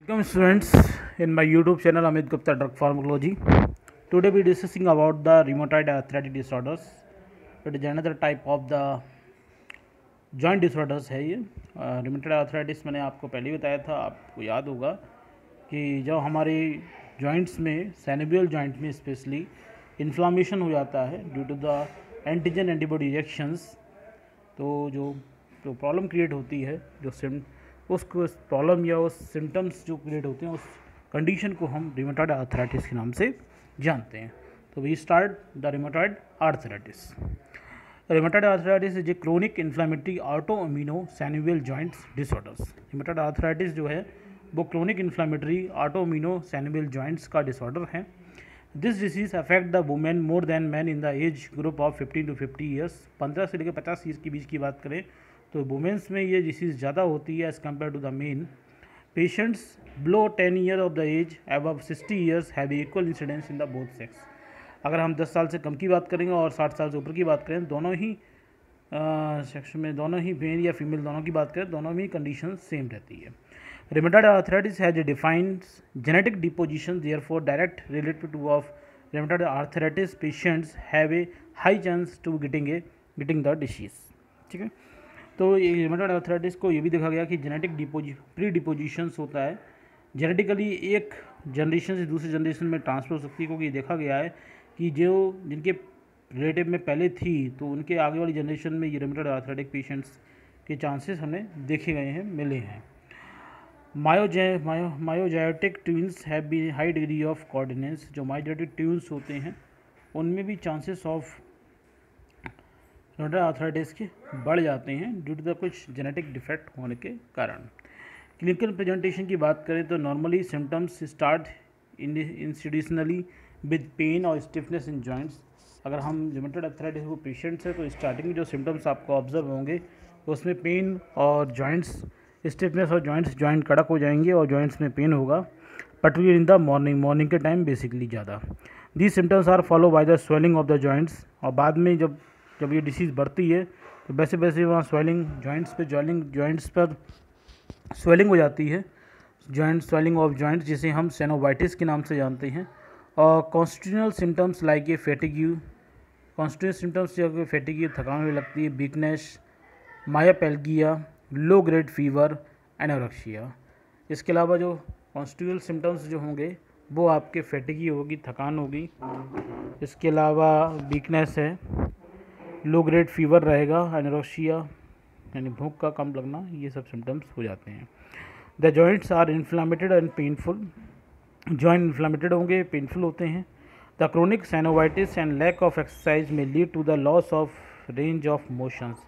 Welcome students in my YouTube channel Amit Gupta Drug Pharmacology. Today we are discussing about the rheumatoid arthritis disorders. It is another type of the joint disorders है ये। rheumatoid arthritis मैंने आपको पहले ही बताया था, आपको याद होगा कि जब हमारे जॉइंट्स में सैनिबियल जॉइंट में स्पेशली इन्फ्लामेशन हो जाता है due to the antigen antibody reactions, तो जो प्रॉब्लम क्रिएट होती है, जो उसको प्रॉब्लम या उस सिम्टम्स जो क्रिएट होते हैं, उस कंडीशन को हम रिमेटॉइड आर्थराइटिस के नाम से जानते हैं। तो we start the rheumatoid arthritis. Rheumatoid arthritis is a chronic inflammatory auto immuno synovial joints disorders. Rheumatoid arthritis जो है वो chronic inflammatory auto immuno synovial joints का डिसऑर्डर है। This disease affect the women more than man in the age group of 15 to 50 years. 15 से लेकर 50 years के बीच की बात करें तो वुमेंस में ये डिसीज़ ज़्यादा होती है as compare to the men. Patients below 10 year of the age above 60 years have equal incidence in the both sex. अगर हम 10 साल से कम की बात करेंगे और 60 साल से ऊपर की बात करें, दोनों ही सेक्शन में, दोनों ही मेल या फीमेल दोनों की बात करें, दोनों में कंडीशन सेम रहती है। Rheumatoid arthritis has a defined genetic disposition, therefore direct relative to of rheumatoid arthritis patients have a high chance to getting the disease। ठीक है, तो ये rheumatoid arthritis को ये भी देखा गया कि जेनेटिक प्री डिपोजिशंस होता है, जेनेटिकली एक जनरेशन से दूसरी जनरेशन में ट्रांसफर हो सकती है, क्योंकि देखा गया है कि जो जिनके रिलेटिव में पहले थी तो उनके आगे वाली जनरेशन में ये rheumatoid arthritic पेशेंट्स के चांसेस हमें देखे गए हैं, मिले हैं। Monozygotic twins have be high degree of concordance. जो मायोजाइटिक ट्विंस होते हैं उनमें भी चांसेस ऑफ रिमेटॉइड आर्थराइटिस के बढ़ जाते हैं ड्यू टू द कुछ जेनेटिक डिफेक्ट होने के कारण। क्लिनिकल प्रेजेंटेशन की बात करें तो normally symptoms start institutionally with pain और स्टिफनेस इन जॉइंट्स। अगर हम रिमेटॉइड आर्थराइटिस को पेशेंट्स हैं तो स्टार्टिंग में जो सिम्टम्स आपको ऑब्जर्व होंगे तो उसमें पेन और जॉइंट्स स्टिफनेस और जॉइंट कड़क हो जाएंगे और जॉइंट्स में पेन होगा, पर्टिकुलर इन द मॉर्निंग के टाइम बेसिकली ज़्यादा। These symptoms are follow by the swelling of the joints. और बाद में जब ये डिसीज़ बढ़ती है तो वैसे वैसे वहाँ जॉइंट्स पर स्वेलिंग हो जाती है, स्वेलिंग ऑफ जॉइंट्स, जिसे हम सेनोवाइटिस के नाम से जानते हैं। और constitutional symptoms like a fatigue, constitutional symptoms जैसे फैटिग्यू, थकान होने लगती है, weakness, myalgia, low grade fever, anorexia. इसके अलावा जो कॉन्स्टिट्यूशनल सिम्टम्स जो होंगे वो आपके फैटिगी होगी, थकान होगी, इसके अलावा वीकनेस है, लो ग्रेड फीवर रहेगा, एनोरेक्सिया यानी भूख का कम लगना, ये सब सिम्टम्स हो जाते हैं। The joints are inflamed and painful. Joint inflamed होंगे, पेनफुल होते हैं। The chronic synovitis and lack of exercise में lead to the loss of range of motions.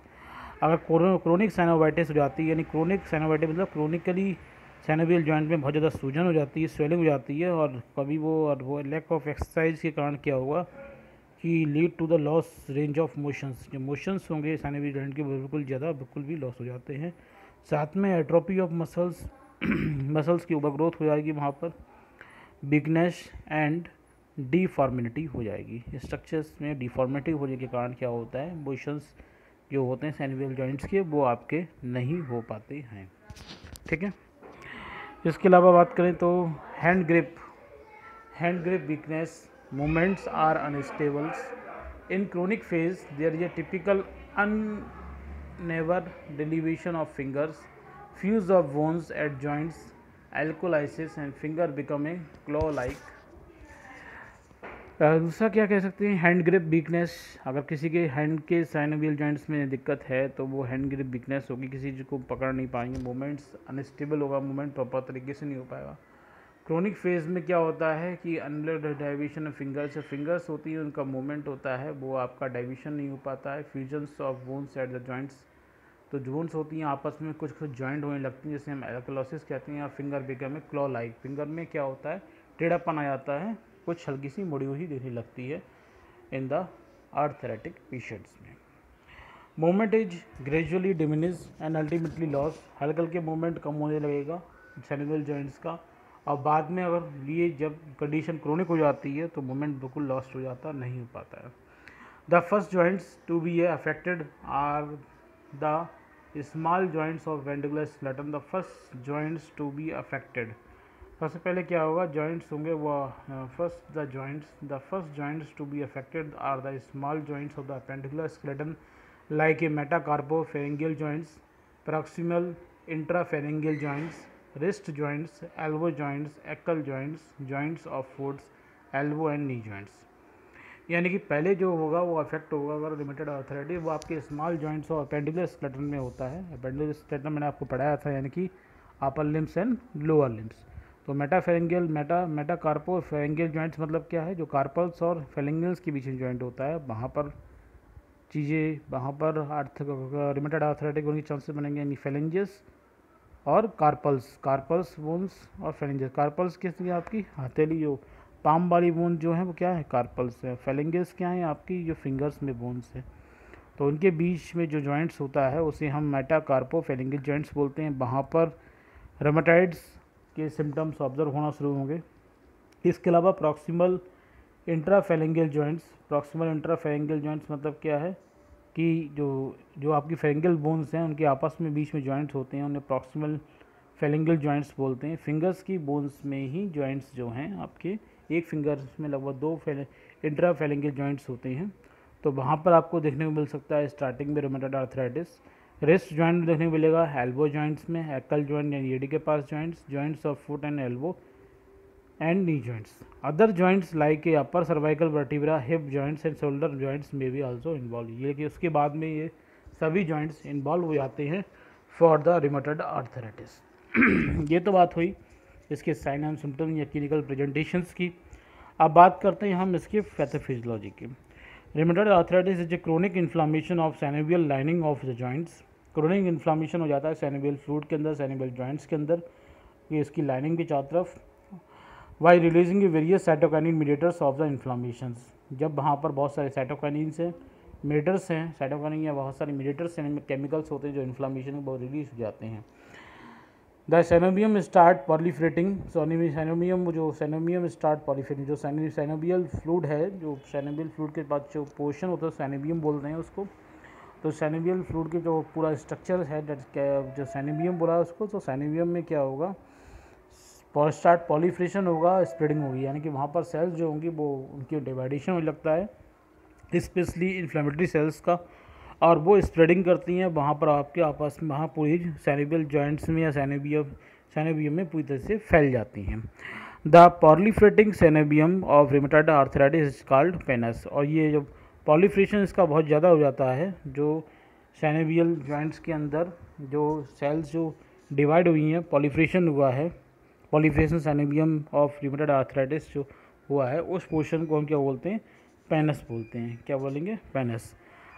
अगर क्रोनिक साइनोवाइटिस हो जाती है, यानी क्रोनिक साइनोवाइटिस मतलब क्रोनिकली साइनोवियल जॉइंट में बहुत ज़्यादा सूजन हो जाती है, स्वेलिंग हो जाती है, और कभी वो लैक ऑफ एक्सरसाइज के कारण क्या होगा कि lead to the loss range of motions. जो मोशंस होंगे साइनोवियल जॉइंट के बिल्कुल भी लॉस हो जाते हैं। साथ में एट्रोपी ऑफ मसल्स की ओवरग्रोथ हो जाएगी, वहाँ पर वीकनेस एंड डिफॉर्मिटी हो जाएगी। स्ट्रक्चर्स में डिफॉर्मिटी होने के कारण क्या होता है, मोशंस जो होते हैं सैनिवियल जॉइंट्स के वो आपके नहीं हो पाते हैं। ठीक है, इसके अलावा बात करें तो hand grip weakness, movements are unstables. In chronic phase there is a typical ulnar deviation of fingers, fuse of bones at joints, ankylosis and finger become a claw like. दूसरा क्या कह सकते हैं, हैंड ग्रिप वीकनेस। अगर किसी के hand के synovial joints में दिक्कत है तो वो हैंड ग्रिप वीकनेस होगी, किसी चीज़ को पकड़ नहीं पाएंगे, मूवमेंट्स अनस्टेबल होगा, मूवमेंट प्रॉपर तरीके से नहीं हो पाएगा। क्रोनिक फेज में क्या होता है कि अनब्लड डाइविशन फिंगर्स होती है, उनका मूवमेंट होता है, वो आपका डाइविशन नहीं हो पाता है। Fusions of bones at the joints, तो जोन्स होती हैं आपस में कुछ जॉइंट होने लगती हैं, जैसे हम एल्कोलोसिस कहते हैं, या finger become a claw like. Finger में क्या होता है, टेढ़ापन आ जाता है, कुछ हल्की सी मुड़ी हुई दिखने लगती है इन द आर्थराइटिक पेशेंट्स में। Movement is gradually diminish and ultimately loss. हल्के हल्के मूवमेंट कम होने लगेगा सैनिवियल जॉइंट्स का, और बाद में अगर ये जब कंडीशन क्रोनिक हो जाती है तो मूवमेंट बिल्कुल लॉस्ट हो जाता, नहीं हो पाता है। The first joints to be affected are the small joints of ventricular skeleton. The first joints to be affected सबसे पहले क्या होगा, जॉइंट्स होंगे वो the first joints to be affected are the small joints of the appendicular skeleton like a metacarpophalangeal joints, proximal intraphalangeal joints, wrist joints, elbow joints, ankle joints, joints of foots, elbow and knee joints. यानी कि पहले जो होगा वो affect होगा अगर रिमेटेड arthritis वो आपके स्मॉल जॉइंट्स और अपेंडिकुलर स्केलेटन में होता है। अपेंडिकुलर स्केलेटन मैंने आपको पढ़ाया था, यानी कि upper limbs and lower limbs. तो मेटाफेरेंगियल मेटाकार्पोफेरेंगियल जॉइंट्स मतलब क्या है, जो कार्पल्स और फेरेंगियल्स के बीच में जॉइंट होता है, वहाँ पर रिमेटेड आर्थराइटिस होने के चांसेस बनेंगे, यानी फेलेंजियस और कार्पल्स बोन्स और फेलेंजियस। कार्पल्स किस लिए, आपकी हथेली जो पाम वाली बोन जो है वो क्या है, कार्पल्स है। फेलेंजियस क्या है, आपकी जो फिंगर्स में बोन्स है। तो उनके बीच में जो जॉइंट्स होता है उसे हम मेटाकार्पोफेरेंगियल जॉइंट्स बोलते हैं। वहाँ पर रोमेटाइड्स के सिम्टम्स ऑब्जर्व होना शुरू होंगे। इसके अलावा प्रॉक्सिमल इंट्राफेरेंगियल जॉइंट्स मतलब क्या है कि जो आपकी फेरेंगियल बोन्स हैं उनके आपस में बीच में जॉइंट्स होते हैं, उन्हें प्रॉक्सिमल फेरेंगियल जॉइंट्स बोलते हैं। फिंगर्स की बोन्स में ही जॉइंट्स जो हैं आपके एक फिंगर्स में लगभग 2 इंट्राफेरेंगियल जॉइंट्स होते हैं। तो वहाँ पर आपको देखने को मिल सकता है स्टार्टिंग में रोमेटॉइड आर्थराइटिस। रिस्ट जॉइंट में देखने को मिलेगा, एल्बो जॉइंट्स में, एक्कल जॉइंट यानी एडी के पास joints of foot and elbow and knee joints. Other joints like a upper cervical vertebra, hip joints and shoulder joints में भी आल्सो इन्वॉल्व। ये कि उसके बाद में ये सभी जॉइंट्स इन्वॉल्व हो जाते हैं फॉर द रिमेटॉइड आर्थराइटिस। ये तो बात हुई इसके साइन एंड सिम्टम या क्लिनिकल प्रेजेंटेशंस की। अब बात करते हैं हम इसके पैथोफिजियोलॉजी की। Rheumatoid arthritis is a chronic inflammation of synovial lining of the joints. Chronic inflammation हो जाता है सैनोवियल फ्लूइड के अंदर, सैनोवियल जॉइंट्स के अंदर, ये इसकी लाइनिंग के चारों तरफ, by releasing various cytokinin mediators of the inflammations. जब वहाँ पर बहुत सारे साइटोकाइनिन्स हैं, मीडिएटर्स हैं, साइटोकाइनिन या बहुत सारे मीडिएटर्स हैं, केमिकल्स होते हैं जो इन्फ्लामेशन में बहुत रिलीज हो जाते हैं। The synovium start proliferating, synovium start proliferating, जो सैनोबियल फ्लूइड है, जो सैनोबियल फ्लूइड के बाद जो पोर्शन होता है सैनोबियम बोलते हैं उसको। तो सैनोबियल फ्लूइड के जो पूरा स्ट्रक्चर है जो सैनोबियम बोला है उसको, तो सैनोबियम में क्या होगा, स्टार्ट पॉलीफ्रेशन होगा, स्प्रेडिंग होगी, यानी कि वहाँ पर सेल्स जो होंगी वो उनकी डिवाइडेशन होने लगता है, स्पेशली इन्फ्लेमेटरी सेल्स का, और वो स्प्रेडिंग करती हैं वहाँ पर आपके आपस में, वहाँ पूरी सैनोबियल जॉइंट्स में या सैनोबियम में पूरी तरह से फैल जाती हैं। The proliferating synovium of rheumatoid arthritis is called pannus. और ये जो पॉलीफ्रेशन इसका बहुत ज़्यादा हो जाता है, जो सैनोबियल जॉइंट्स के अंदर जो सेल्स जो डिवाइड हुई हैं, पॉलीफ्रेशन हुआ है, पॉलीफ्रेशन सैनोबियम ऑफ रिमेटॉइड आर्थराइटिस जो हुआ है, उस पोर्शन को हम क्या बोलते हैं, पेनस बोलते हैं। क्या बोलेंगे, पेनस।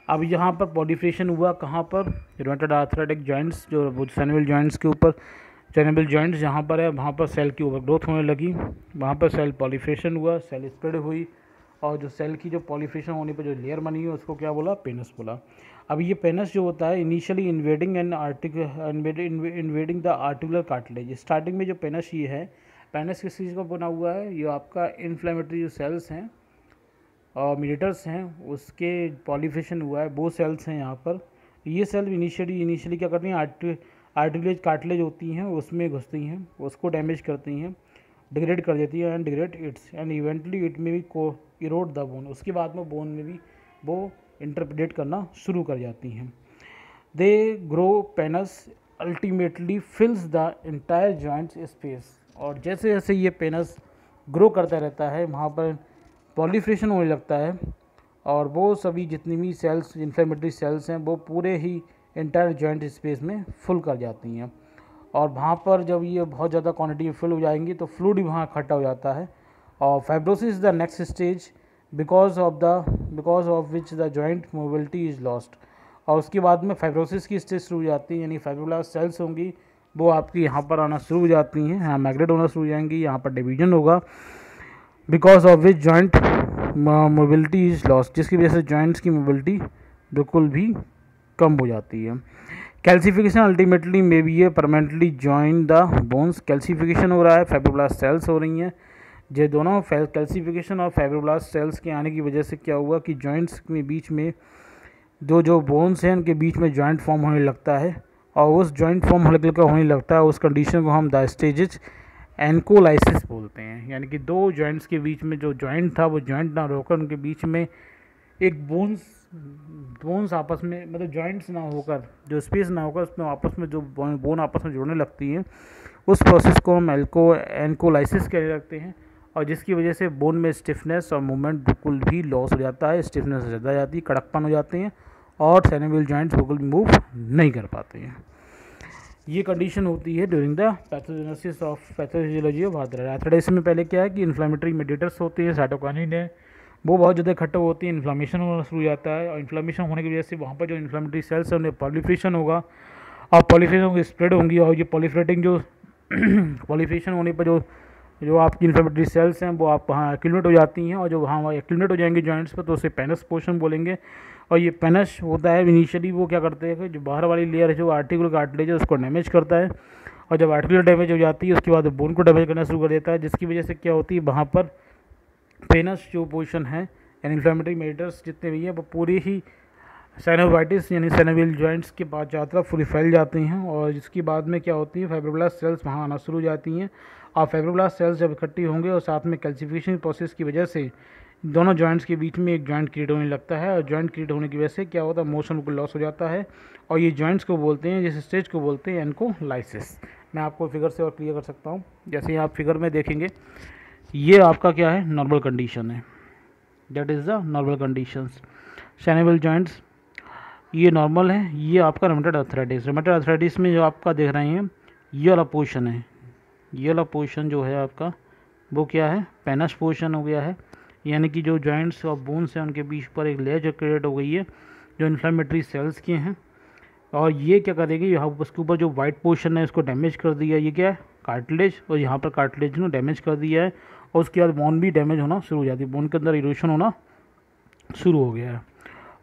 अब यहाँ पर पॉलीफ्रेशन हुआ कहाँ पर, रिमेटॉइड आर्थराइटिक जॉइंट्स जो सैनोबियल जॉइंट्स के ऊपर, सैनोबियल जॉइंट्स जहाँ पर है वहाँ पर सेल की ओवर ग्रोथ होने लगी, वहाँ पर सेल पॉलीफ्रेशन हुआ, सेल स्प्रेड हुई, और जो सेल की जो पॉलीफ्रेशन होने पर जो लेयर बनी है उसको क्या बोला, पेनस बोला। अब ये पेनस जो होता है initially invading the articular cartilage. Starting में जो पेनस ये है, पेनस किस चीज़ का बना हुआ है, ये आपका इन्फ्लेमेटरी जो सेल्स हैं और मीडिएटर्स हैं उसके पॉलीफ्रेशन हुआ है, वो सेल्स हैं यहाँ पर। ये सेल इनिशियली क्या करती हैं, आर्टिकुलेज कार्टिलेज होती हैं उसमें घुसती हैं, उसको डैमेज करती हैं, डिग्रेड कर देती है, and degrade it's and इवेंटली it में भी को इरोड द बोन। उसके बाद में बोन में भी वो इंटरप्रेट करना शुरू कर जाती हैं। They grow penis ultimately फिल्स the entire joints space. और जैसे जैसे ये पेनस ग्रो करता रहता है वहाँ पर पॉलीफ्रेशन होने लगता है, और वो सभी जितनी भी सेल्स, इन्फ्लेमेटरी सेल्स हैं, वो पूरे ही इंटायर जॉइंट स्पेस में फुल कर जाती हैं। और वहाँ पर जब ये बहुत ज़्यादा क्वांटिटी में फिल हो जाएंगी तो फ्लूइड भी वहाँ इकट्ठा हो जाता है, और fibrosis is the next stage because of which the joint mobility is lost. और उसके बाद में फाइब्रोसिस की स्टेज शुरू हो जाती है, यानी फाइब्रोब्लास्ट सेल्स होंगी वो आपकी यहाँ पर आना शुरू हो जाती हैं, यहाँ माइग्रेट होना शुरू हो जाएंगी, यहाँ पर डिवीजन होगा, because of which joint mobility is lost, जिसकी वजह से जॉइंट्स की मोबिलिटी बिल्कुल भी कम हो जाती है। कैल्सिफिकेशन अल्टीमेटली मे बी ये permanently join the bones. Calcification हो रहा है, फाइब्रोब्लास्ट सेल्स हो रही हैं, ये दोनों कैल्सिफिकेशन और फाइब्रोब्लास्ट सेल्स के आने की वजह से क्या हुआ कि जॉइंट्स के बीच में जो बोन्स हैं उनके बीच में जॉइंट फॉर्म होने लगता है, और उस जॉइंट फॉर्म होने लगता है उस कंडीशन को हम द स्टेजेज एनकोलाइसिस बोलते हैं, यानी कि दो जॉइंट्स के बीच में जो जॉइंट था वो जॉइंट ना रोकर उनके बीच में एक बोन्स आपस में, मतलब जॉइंट्स ना होकर, जो स्पेस ना होकर उसमें आपस में जो बोन आपस में जुड़ने लगती हैं, उस प्रोसेस को हम एनकोलाइसिस कहने लगते हैं। और जिसकी वजह से बोन में स्टिफनेस और मूवमेंट बिल्कुल भी लॉस हो जाता है, स्टिफनेस ज़्यादा जाती है, कड़कपन हो जाते हैं और सेरेब्रल जॉइंट्स बिल्कुल भी मूव नहीं कर पाते हैं। ये कंडीशन होती है during the pathogenesis of pathophysiology of arthritis. Arthritis में पहले क्या है कि इन्फ्लेमेटरी मेडिएटर्स होते हैं, साइटोकाइनिन है, वो बहुत ज़्यादा इकट्ठे होती है, इन्फ्लामेशन होना शुरू हो जाता है और इन्फ्लामेशन होने की वजह से वहाँ पर जो इन्फ्लामेटरी सेल्स है उन्हें पॉलीफ्रेशन होगा और पॉलीफ्रेशन स्प्रेड होंगी और ये पॉलीफ्रेटिंग जो पॉलीफ्रेशन होने पर जो आपकी इन्फ्लेमेटरी सेल्स हैं वो आप वहाँ एक्यूमुलेट हो जाती हैं और जो वहाँ एक्यूमुलेट हो जाएंगे जॉइंट्स पर तो उसे पेनस पोर्शन बोलेंगे। और ये पेनस होता है इनिशियली वो क्या करते हैं कि जो बाहर वाली लेयर है जो आर्टिकुलर कार्टिलेज है उसको डैमेज करता है और जब आर्टिकुलर डैमेज हो जाती है उसके बाद बोन को डैमेज करना शुरू कर देता है, जिसकी वजह से क्या होती है वहाँ पर पेनस जो पोर्शन है यानी इन्फ्लेमेटरी मेडिएटर्स जितने भी हैं वो पूरी ही साइनोवाइटिस यानी साइनोवियल जॉइंट्स के बाद ज़्यादातर पूरी फैल जाती हैं और जिसके बाद में क्या होती है फाइब्रोब्लास्ट सेल्स वहाँ आना शुरू हो जाती हैं और फाइब्रोब्लास्ट सेल्स जब इकट्ठी होंगे और साथ में कैल्सिफिकेशन प्रोसेस की वजह से दोनों जॉइंट्स के बीच में एक जॉइंट क्रिएट होने लगता है और जॉइंट क्रिएट होने की वजह से क्या होता है मोशन को लॉस हो जाता है और ये जॉइंट्स को बोलते हैं, जिस स्टेज को बोलते हैं एनकोलाइसिस। मैं आपको फिगर से और क्लियर कर सकता हूँ, जैसे आप फिगर में देखेंगे ये आपका क्या है नॉर्मल कंडीशन है, that is the normal conditions. Synovial joints ये नॉर्मल है, ये आपका रूमेटॉइड आर्थराइटिस। रूमेटॉइड आर्थराइटिस में जो आपका देख रहे हैं ये वाला पोर्शन है, ये वाला पोर्शन जो है आपका वो क्या है पेनस पोर्शन हो गया है, यानी कि जो जॉइंट्स और बोन्स हैं उनके बीच पर एक लेयर जो क्रिएट हो गई है जो इन्फ्लेमेटरी सेल्स के हैं और ये क्या करेगी यहाँ उसके ऊपर जो वाइट पोर्शन है इसको डैमेज कर दिया, ये क्या है कार्टिलेज, और यहाँ पर कार्टिलेज ने डैमेज कर दिया है और उसके बाद बोन भी डैमेज होना शुरू हो जाती है, बोन के अंदर इरोशन होना शुरू हो गया है।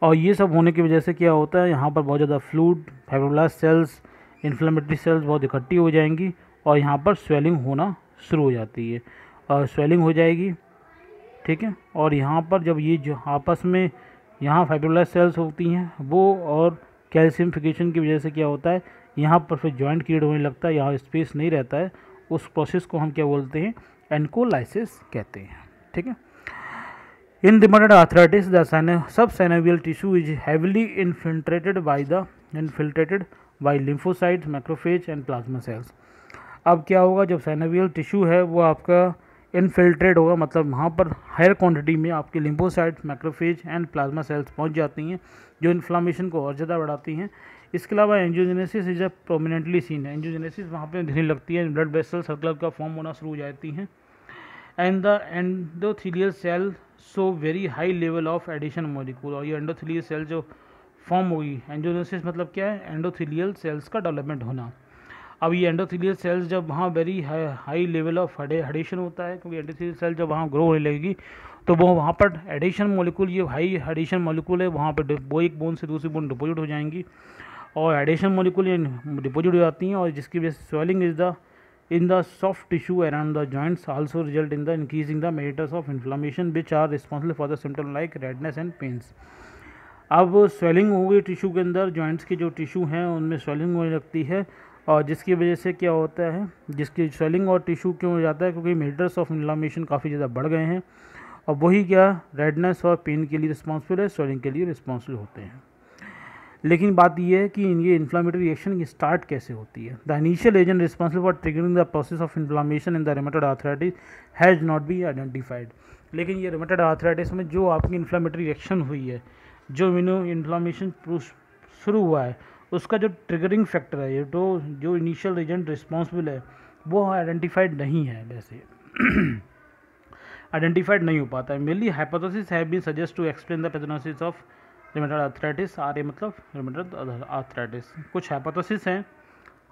और ये सब होने की वजह से क्या होता है यहाँ पर बहुत ज़्यादा fluid fibroblast cells inflammatory cells बहुत इकट्ठी हो जाएंगी और यहाँ पर स्वेलिंग होना शुरू हो जाती है और स्वेलिंग हो जाएगी, ठीक है। और यहाँ पर जब ये जो आपस में यहाँ फाइब्रोब्लास्ट सेल्स होती हैं वो और कैल्शियमफिकेशन की वजह से क्या होता है यहाँ पर फिर जॉइंट क्रिएट होने लगता है, यहाँ स्पेस नहीं रहता है, उस प्रोसेस को हम क्या बोलते हैं एनकोलाइसिस कहते हैं, ठीक है। In rheumatoid arthritis, the subsynovial tissue is heavily infiltrated by lymphocytes, macrophage and plasma cells. अब क्या होगा जब साइनोवियल टिश्यू है वो आपका इनफिल्ट्रेट होगा, मतलब वहाँ पर हायर क्वांटिटी में आपके lymphocytes, macrophage and plasma cells पहुँच जाती हैं जो इन्फ्लामेशन को और ज़्यादा बढ़ाती हैं। इसके अलावा angiogenesis is a prominently seen है, एंजियोजेनेसिस वहाँ पर दिखने लगती है, ब्लड वेसल सर्कुलर का फॉर्म होना शुरू हो जाती हैं and the endothelial cell so very high level of adhesion molecule. और ये एंडोथेलियल सेल जो फॉर्म होगी, एंजियोजेनेसिस मतलब क्या है एंडोथेलियल सेल्स का डेवलपमेंट होना। अब ये एंडोथेलियल सेल्स जब वहाँ very high level of adhesion होता है, क्योंकि एंडोथेलियल सेल जब वहाँ ग्रो होने लगेगी तो वो वहाँ पर एडिशन मॉलिक्यूल, ये हाई एडिशन मॉलिक्यूल है वहाँ पर वो एक बोन से दूसरी बोन डिपोजिट हो जाएंगी और एडिशन मॉलिक्यूल ये डिपोजिट हो जाती हैं और जिसकी वजह से swelling is the in the soft tissue around the joints also result in the increasing the mediators of inflammation which are responsible for the symptom like redness and pains। अब swelling हो गई टिश्यू के अंदर, joints के जो tissue हैं उनमें swelling होने लगती है और जिसकी वजह से क्या होता है, जिसकी स्वेलिंग और टिश्यू क्यों हो जाता है क्योंकि mediators ऑफ इन्फ्लामेशन काफ़ी ज़्यादा बढ़ गए हैं और वही क्या रेडनेस और पेन के लिए रिस्पॉन्सिबल है, स्वेलिंग के लिए रिस्पॉन्सिबल होते हैं। लेकिन बात यह है कि ये इन्फ्लामेटरी रिएक्शन की स्टार्ट कैसे होती है। The initial agent responsible for triggering the process of inflammation in the rheumatoid arthritis has not be identified. लेकिन ये रूमेटॉइड आर्थराइटिस में जो आपकी इन्फ्लामेटरी रिएक्शन हुई है, जो इन्फ्लामेशन शुरू हुआ है, उसका जो ट्रिगरिंग फैक्टर है, ये तो जो इनिशियल एजेंट रिस्पॉन्सिबल है वो आइडेंटिफाइड नहीं है, वैसे आइडेंटिफाइड नहीं हो पाता है। Mainly hypothesis have been suggest to explain the pathogenesis of rheumatoid arthritis. R A मतलब रूमेटॉइड आर्थराइटिस। कुछ हाइपोथेसिस हैं,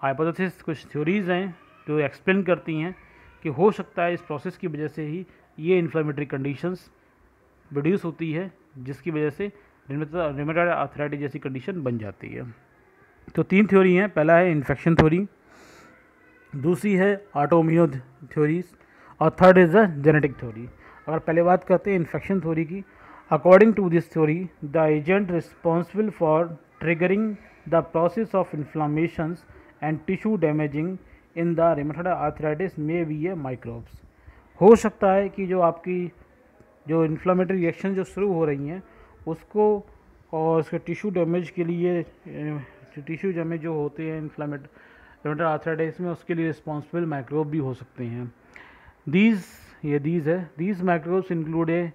हाइपोथेसिस कुछ थ्योरीज हैं जो एक्सप्लेन करती हैं कि हो सकता है इस प्रोसेस की वजह से ही ये इन्फ्लेमेटरी कंडीशंस प्रोड्यूस होती है जिसकी वजह से रूमेटॉइड आर्थराइटिस जैसी कंडीशन बन जाती है। तो 3 थ्योरी हैं, पहला है इन्फेक्शन थ्योरी, दूसरी है ऑटोइम्यून थ्योरीज और third is the genetic theory. अगर पहले बात करते हैं इन्फेक्शन थ्योरी की, according to this theory the agent responsible for triggering the process of inflammations and tissue damaging in the rheumatoid arthritis may be A microbes. हो सकता है कि जो आपकी जो इन्फ्लामेटरी रिएक्शन जो शुरू हो रही हैं उसको और उसके टिश्यू डैमेज के लिए, टिश्यू डैमेज जो होते हैं रिमेटॉइड आर्थराइटिस में, उसके लिए रिस्पॉन्सिबल माइक्रोब भी हो सकते हैं। These microbes include a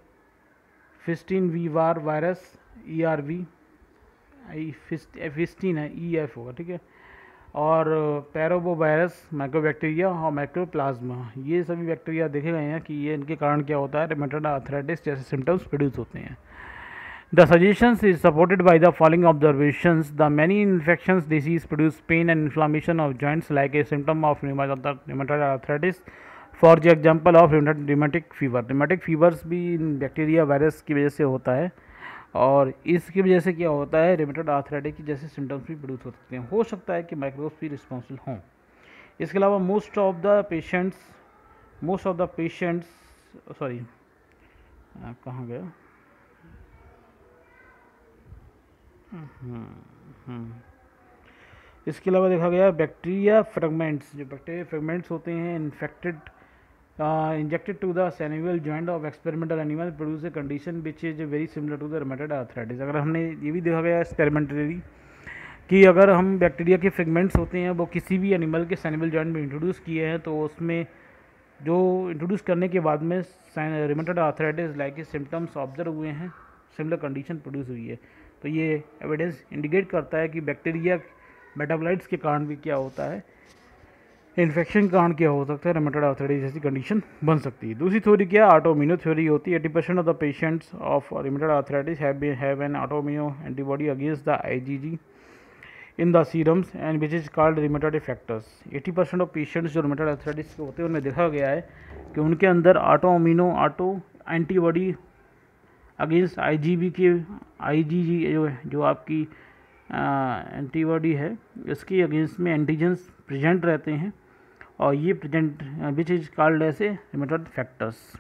Epstein Barr virus, ERV, Epstein है, EF होगा, ठीक है, और पैरोबोवायरस, माइक्रोबैक्टीरिया और माइक्रोप्लाज्मा। ये सभी बैक्टीरिया देखे गए हैं कि ये इनके कारण क्या होता है, रिमेटॉइड आर्थराइटिस जैसे सिम्टम्स प्रोड्यूस होते हैं। The suggestions is supported by the following observations. The many infections disease produce pain and inflammation of joints like a symptom of rheumatoid arthritis. For the example of rheumatic fever. Rheumatic fevers भी bacteria virus की वजह से होता है और इसकी वजह से क्या होता है, rheumatoid arthritis की जैसे सिम्टम्स भी प्रोड्यूस हो सकते हैं। हो सकता है कि माइक्रोब्स भी रिस्पॉन्सिबल हों। इसके अलावा most of the patients sorry कहाँ गया, इसके अलावा देखा गया बैक्टीरिया फ्रेगमेंट्स, जो बैक्टीरिया फ्रेगमेंट्स होते हैं injected to the synovial joint of experimental animal produce a condition which is very similar to the rheumatoid arthritis. अगर हमने ये भी देखा गया एक्सपेरिमेंटली कि अगर हम बैक्टीरिया के फ्रेगमेंट्स होते हैं वो किसी भी एनिमल के सैनिवल जॉइंट में इंट्रोड्यूस किए हैं तो उसमें जो इंट्रोड्यूस करने के बाद में रिमेटॉइड आर्थराइटिस लाइक के सिम्टम्स ऑब्जर्व हुए हैं, सिमिलर कंडीशन प्रोड्यूस हुई है। तो ये एविडेंस इंडिकेट करता है कि बैक्टीरिया मेटाबोलाइट्स के कारण भी क्या होता है, इन्फेक्शन के कारण क्या हो सकता है, रिमेटॉइड आर्थराइटिस जैसी कंडीशन बन सकती है। दूसरी थ्योरी क्या, ऑटोइम्यून थ्योरी होती है। 80% of the patients of rheumatoid arthritis have an autoimmune antibody against the IgG in the serums and which is called rheumatoid factors. 80% of patients जो रिमेटॉइड आर्थराइटिस के होते हैं उनमें देखा गया है कि उनके अंदर ऑटो एंटीबॉडी अगेंस्ट IgG जो आपकी एंटीबॉडी है इसके अगेंस्ट में एंटीजेंस प्रेजेंट रहते हैं और ये present which is called as a rheumatoid factors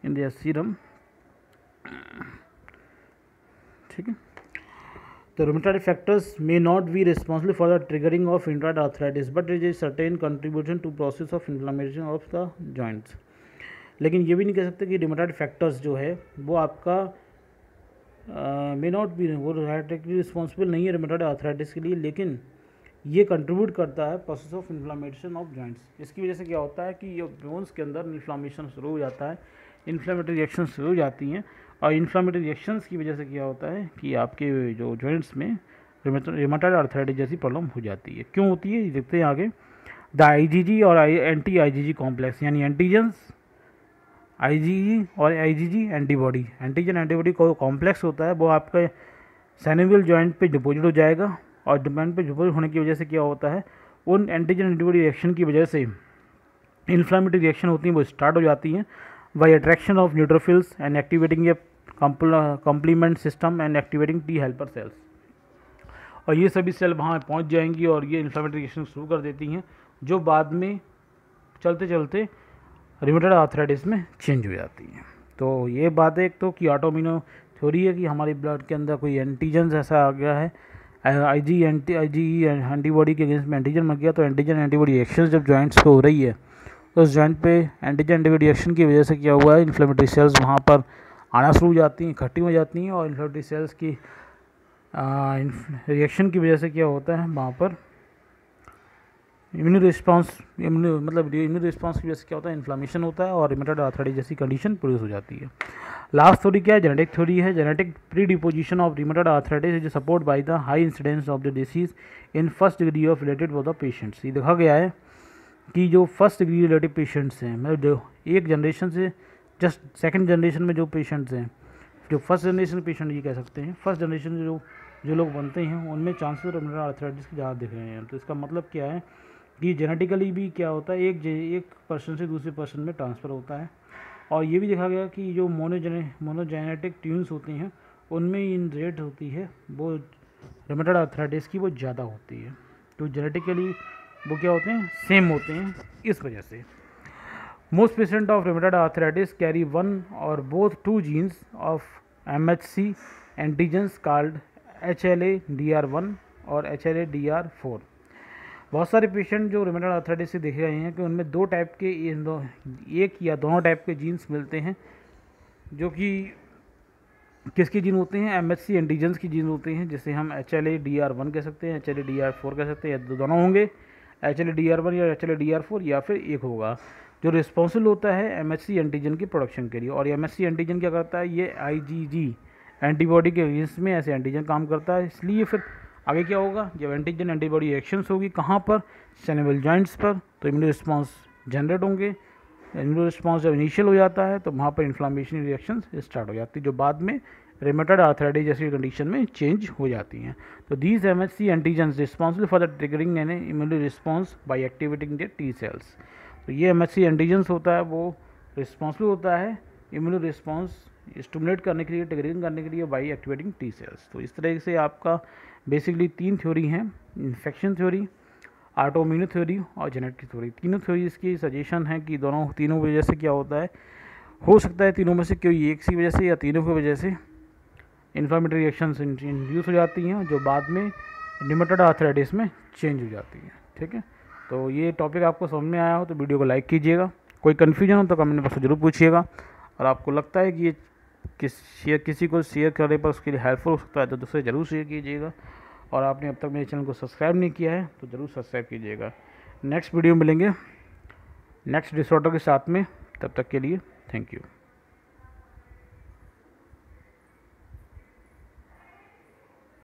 in their serum, ठीक है। तो rheumatoid factors may not be responsible for the triggering of rheumatoid arthritis but it is certain contribution to process of inflammation of the joints. लेकिन ये भी नहीं कह सकते कि रिमेटॉइड फैक्टर्स जो है वो आपका मे नॉट बी, वो डायरेक्टली रिस्पॉन्सिबल नहीं है रिमेटॉइड आर्थराइटिस के लिए, लेकिन ये कंट्रीब्यूट करता है process of inflammation of joints. इसकी वजह से क्या होता है कि ये बोन्स के अंदर इन्फ्लामेशन शुरू हो जाता है, इन्फ्लामेटरी रिएक्शन शुरू हो जाती हैं और इन्फ्लामेटरी रिएक्शंस की वजह से क्या होता है कि आपके जो जॉइंट्स में रिमेटॉइड आर्थराइटिस जैसी प्रॉब्लम हो जाती है। क्यों होती है ये देखते हैं आगे। द IgG और एंटी IgG कॉम्प्लेक्स, यानी एंटीजेंस IgE और IgG एंटीबॉडी, एंटीजन एंटीबॉडी को कॉम्प्लेक्स होता है, वो आपके सैनिवल जॉइंट पे डिपोजिट हो जाएगा और जॉइंट पे डिपोजिट होने की वजह से क्या होता है, उन एंटीजन एंटीबॉडी रिएक्शन की वजह से इन्फ्लामेटरी रिएक्शन होती हैं वो स्टार्ट हो जाती हैं by attraction of neutrophils and activating a complement system and activating T helper cells. और ये सभी सेल वहाँ पहुँच जाएंगी और ये इन्फ्लामेटरी रिएक्शन शुरू कर देती हैं जो बाद में चलते चलते रिमेटॉइड आर्थराइटिस में चेंज हो जाती है। तो ये बात है एक तो कि ऑटोइम्यून थ्योरी है कि हमारे ब्लड के अंदर कोई एंटीजन ऐसा आ गया है, IgE एंटीबॉडी के अगेंस्ट में एंटीजन बन गया, तो एंटीजन एंटीबॉडी रिएक्शन जब जॉइंट्स पे हो रही है तो उस जॉइंट पे एंटीजन एंटीबॉडी रिएक्शन की वजह से क्या हुआ है, इन्फ्लेमेटरी सेल्स वहाँ पर आना शुरू हो जाती हैं, इकट्ठी हो जाती हैं और इन्फ्लेमेटरी सेल्स की रिएक्शन की वजह से क्या होता है वहाँ पर इम्यून रिस्पांस की वजह से क्या होता है, इन्फ्लामेशन होता है और रिमेटॉइड आर्थराइटिस जैसी कंडीशन प्रोड्यूस हो जाती है। लास्ट थ्योरी क्या है, जेनेटिक थ्योरी है। Genetic predisposition of rheumatoid arthritis is support by the high incidence of the disease in first degree of related for the patients. ये देखा गया है कि जो फर्स्ट डिग्री रिलेटिव पेशेंट्स हैं, मतलब जो एक जनरेशन से जस्ट सेकेंड जनरेशन में जो पेशेंट्स हैं, जो फर्स्ट जनरेशन पेशेंट ये कह सकते हैं, फर्स्ट जनरेशन जो लोग बनते हैं उनमें चांसेस रिमेटॉइड आर्थराइटिस के ज़्यादा दिख रहे हैं। तो इसका मतलब क्या है कि जेनेटिकली भी क्या होता है, एक पर्सन से दूसरे पर्सन में ट्रांसफ़र होता है। और ये भी देखा गया कि जो मोनोजेनेटिक ट्यून्स होती हैं उनमें इन रेट होती है वो रिमेटॉइड आर्थराइटिस की वो ज़्यादा होती है। तो जेनेटिकली वो क्या होते हैं, सेम होते हैं। इस वजह से most patient of rheumatoid arthritis carry one or both two genes of MHC antigens called HLA-DR1 or HLA-DR4। बहुत सारे पेशेंट जो रूमेटॉइड आर्थराइटिस से देखे गए हैं कि उनमें दो टाइप के एक या दोनों टाइप के जीन्स मिलते हैं, जो कि किसके जीन होते हैं, MHC एंटीजन्स की जीन होते हैं, जिसे हम HLA-DR1 कह सकते हैं, HLA-DR4 कह सकते हैं, या दोनों होंगे HLA-DR1 या HLA-DR4, या फिर एक होगा जो रिस्पॉन्सिबल होता है MHC एंटीजन की प्रोडक्शन के लिए। और MHC एंटीजन क्या करता है, ये IgG एंटीबॉडी के अगेंस्ट में ऐसे एंटीजन काम करता है। इसलिए फिर आगे क्या होगा, जब एंटीजन एंटीबॉडी एक्शंस होगी कहाँ पर, सेनेबल जॉइंट्स पर, तो इम्यूनो रिस्पॉन्स जनरेट होंगे। इम्यूनो रिस्पॉन्स जब इनिशियल हो जाता है तो वहाँ पर इन्फ्लामेशन रिएक्शन स्टार्ट हो जाती है, जो बाद में रूमेटॉइड आर्थराइटिस जैसी कंडीशन में चेंज हो जाती हैं। तो these MHC antigens responsible for the triggering an immuno response by activating the T cells. तो ये MHC एंटीजन्स होता है वो रिस्पॉन्सिबल होता है इम्यूनो रिस्पॉन्स स्टिमुलेट करने के लिए, ट्रिगरिंग करने के लिए बाय एक्टिवेटिंग T सेल्स। तो इस तरह से आपका बेसिकली 3 थ्योरी हैं, इन्फेक्शन थ्योरी, ऑटोइम्यून थ्योरी और जेनेटिक थ्योरी। तीनों थ्योरी इसकी सजेशन है कि तीनों वजह से क्या होता है, हो सकता है तीनों में से कोई एक सी वजह से या तीनों की वजह से इन्फ्लामेटरी रिएक्शंस इंड्यूस हो जाती हैं, जो बाद में रूमेटॉइड आर्थराइटिस में चेंज हो जाती हैं। ठीक है, तो ये टॉपिक आपको समझ में आया हो तो वीडियो को लाइक कीजिएगा, कोई कन्फ्यूजन हो तो कमेंट बॉक्स में ज़रूर पूछिएगा, और आपको लगता है कि ये किसी को शेयर करने पर उसके लिए हेल्पफुल हो सकता है तो दूसरे ज़रूर शेयर कीजिएगा। और आपने अब तक मेरे चैनल को सब्सक्राइब नहीं किया है तो ज़रूर सब्सक्राइब कीजिएगा। नेक्स्ट वीडियो मिलेंगे नेक्स्ट डिसऑर्डर के साथ में, तब तक के लिए थैंक यू।